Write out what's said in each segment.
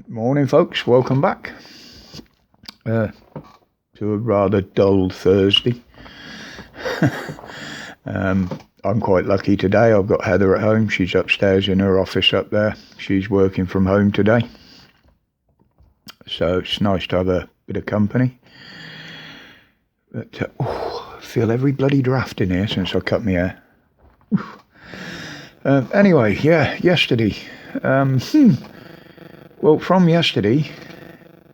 Morning, folks. Welcome back to a rather dull Thursday. I'm quite lucky today. I've got Heather at home. She's upstairs in her office up there. She's working from home today. So it's nice to have a bit of company. But I feel every bloody draft in here since I cut my hair. Anyway, yesterday. Well, from yesterday,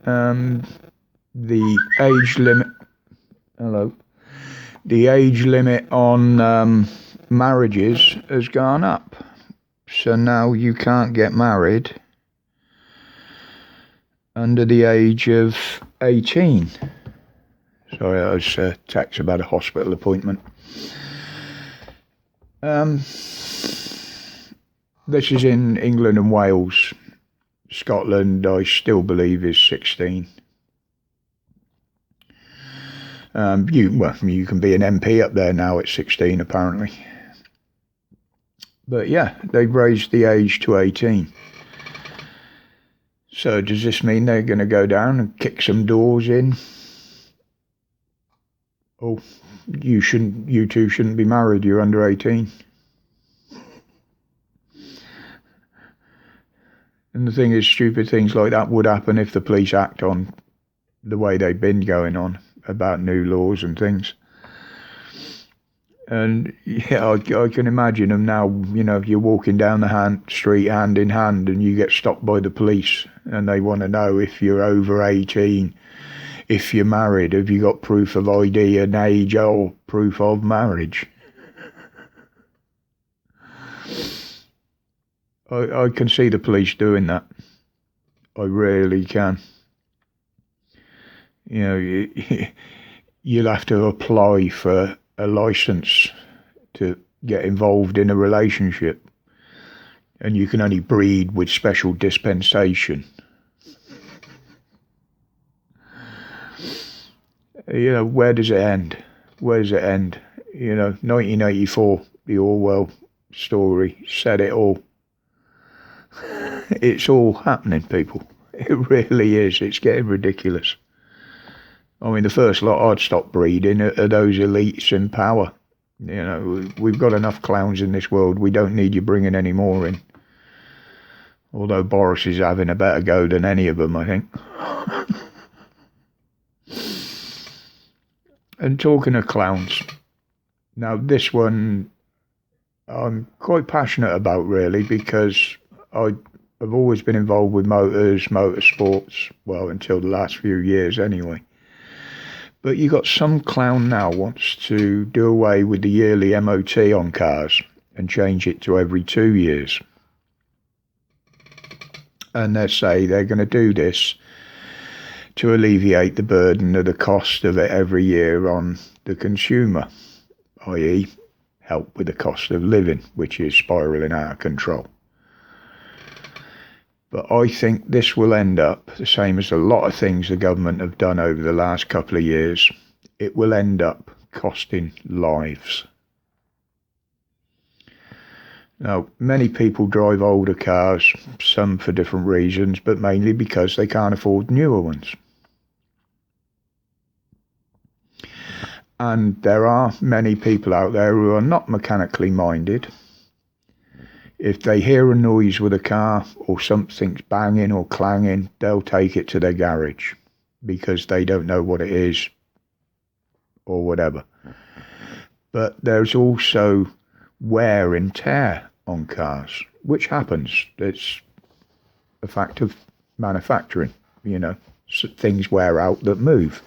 the age limit. Hello. The age limit on marriages has gone up. So now you can't get married under the age of 18. Sorry, I was text about a hospital appointment. This is in England and Wales. Scotland, I still believe, is 16. You can be an MP up there now at 16, apparently. But yeah, they've raised the age to 18. So does this mean they're going to go down and kick some doors in? Oh, you two shouldn't be married, you're under 18. And the thing is, stupid things like that would happen if the police act on the way they've been going on about new laws and things. And yeah, I can imagine them now, you're walking down the street hand in hand and you get stopped by the police and they want to know if you're over 18, if you're married, have you got proof of ID and age or proof of marriage. I can see the police doing that. I really can. You'll have to apply for a license to get involved in a relationship. And you can only breed with special dispensation. Where does it end? Where does it end? 1984, the Orwell story said it all. It's all happening, people. It really is. It's getting ridiculous. I mean, the first lot I'd stop breeding are those elites in power. We've got enough clowns in this world. We don't need you bringing any more in. Although Boris is having a better go than any of them, I think. And talking of clowns, now this one I'm quite passionate about, really, because I've always been involved with motorsports, well, until the last few years anyway. But you got some clown now wants to do away with the yearly MOT on cars and change it to every 2 years. And they say they're going to do this to alleviate the burden of the cost of it every year on the consumer, i.e. help with the cost of living, which is spiralling out of control. But I think this will end up, the same as a lot of things the government have done over the last couple of years, it will end up costing lives. Now, many people drive older cars, some for different reasons, but mainly because they can't afford newer ones. And there are many people out there who are not mechanically minded. If they hear a noise with a car or something's banging or clanging, they'll take it to their garage because they don't know what it is or whatever. But there's also wear and tear on cars, which happens. It's a fact of manufacturing, so things wear out that move.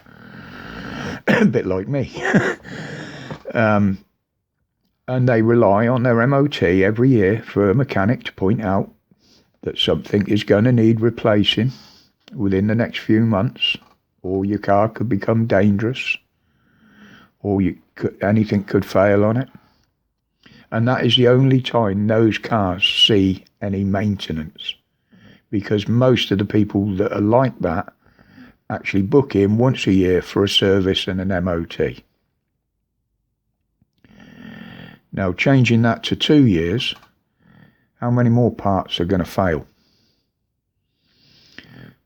A bit like me. And they rely on their MOT every year for a mechanic to point out that something is going to need replacing within the next few months, or your car could become dangerous, or anything could fail on it. And that is the only time those cars see any maintenance, because most of the people that are like that actually book in once a year for a service and an MOT. Now, changing that to 2 years, how many more parts are going to fail?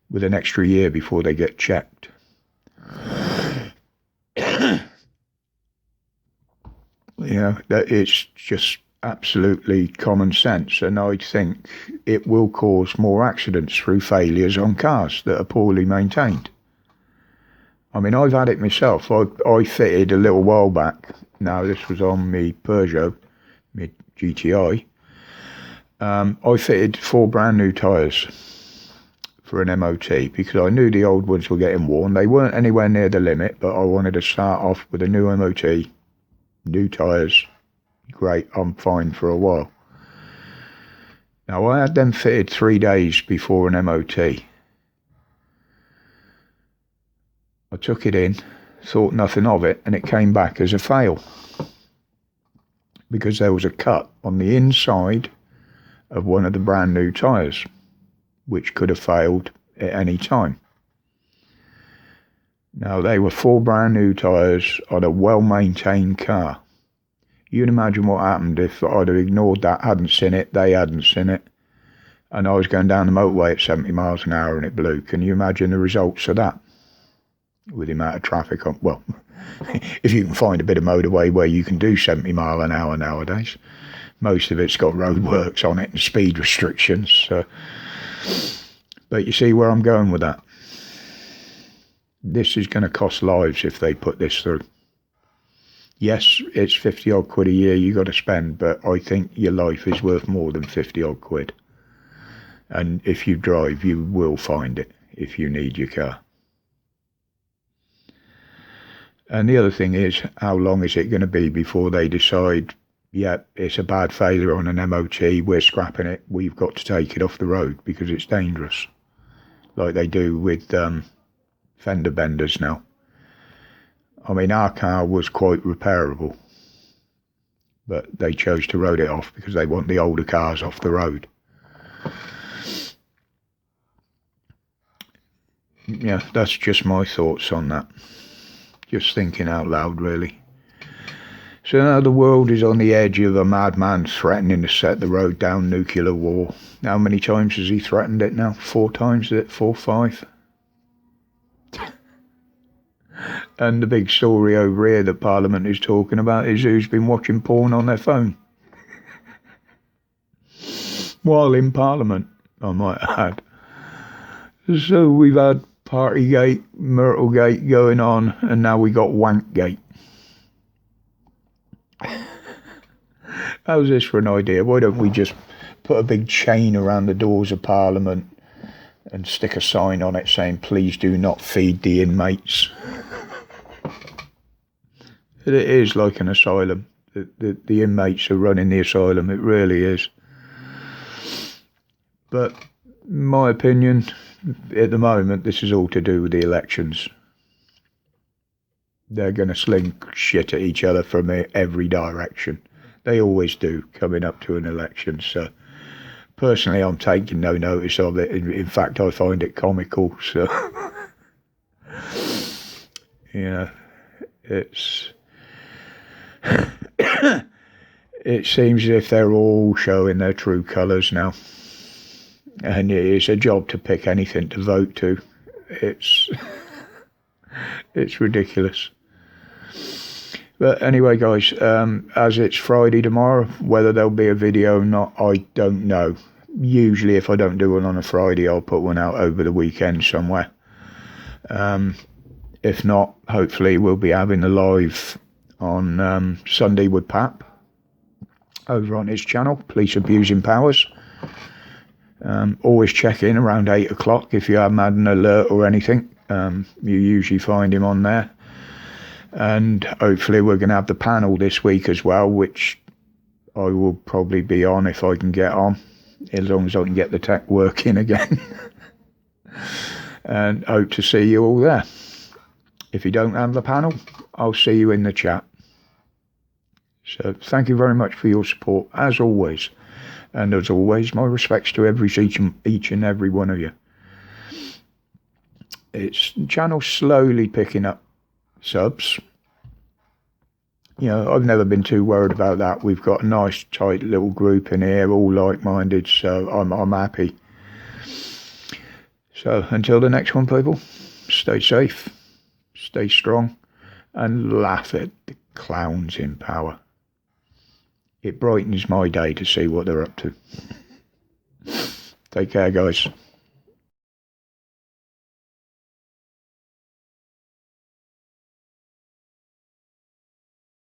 with an extra year before they get checked. That it's just absolutely common sense, and I think it will cause more accidents through failures on cars that are poorly maintained. I mean, I've had it myself. I fitted a little while back. Now, this was on my Peugeot, my GTI. I fitted 4 brand new tyres for an MOT because I knew the old ones were getting worn. They weren't anywhere near the limit, but I wanted to start off with a new MOT, new tyres. Great, I'm fine for a while. Now, I had them fitted 3 days before an MOT. I took it in, thought nothing of it, and it came back as a fail because there was a cut on the inside of one of the brand new tyres, which could have failed at any time. Now, they were 4 brand new tyres on a well-maintained car. You can imagine what happened if I'd have ignored that, hadn't seen it, they hadn't seen it, and I was going down the motorway at 70 miles an hour and it blew. Can you imagine the results of that? With the amount of traffic on, well, if you can find a bit of motorway where you can do 70 mile an hour nowadays. Most of it's got roadworks on it and speed restrictions. So. But you see where I'm going with that. This is going to cost lives if they put this through. Yes, it's 50 odd quid a year you got to spend, but I think your life is worth more than 50 odd quid. And if you drive, you will find it if you need your car. And the other thing is, how long is it going to be before they decide, yeah, it's a bad failure on an MOT, we're scrapping it, we've got to take it off the road because it's dangerous. Like they do with fender benders now. I mean, our car was quite repairable, but they chose to road it off because they want the older cars off the road. Yeah, that's just my thoughts on that. Just thinking out loud, really. So now the world is on the edge of a madman threatening to set the road down nuclear war. How many times has he threatened it now? 4 times, is it? 4, 5? And the big story over here that Parliament is talking about is who's been watching porn on their phone. While in Parliament, I might add. So we've had Partygate, Myrtlegate going on, and now we got Wankgate. How's this for an idea? Why don't we just put a big chain around the doors of Parliament and stick a sign on it saying, please do not feed the inmates? It is like an asylum. The inmates are running the asylum. It really is. But in my opinion, at the moment, this is all to do with the elections. They're going to sling shit at each other from every direction. They always do, coming up to an election. So, personally, I'm taking no notice of it. In fact, I find it comical. So, it's... it seems as if they're all showing their true colours now. And it's a job to pick anything to vote to. It's ridiculous. But anyway, guys, as it's Friday tomorrow, whether there'll be a video or not, I don't know. Usually, if I don't do one on a Friday, I'll put one out over the weekend somewhere. If not, hopefully we'll be having a live on Sunday with Pap over on his channel, Police Abusing Powers. Always check in around 8 o'clock if you haven't had an alert or anything. You usually find him on there. And hopefully we're going to have the panel this week as well, which I will probably be on if I can get on, as long as I can get the tech working again. And hope to see you all there. If you don't have the panel, I'll see you in the chat. So thank you very much for your support, as always. And as always, my respects to each and every one of you. It's channel slowly picking up subs. I've never been too worried about that. We've got a nice tight little group in here, all like-minded, so I'm happy. So until the next one, people, stay safe, stay strong, and laugh at the clowns in power. It brightens my day to see what they're up to. Take care, guys.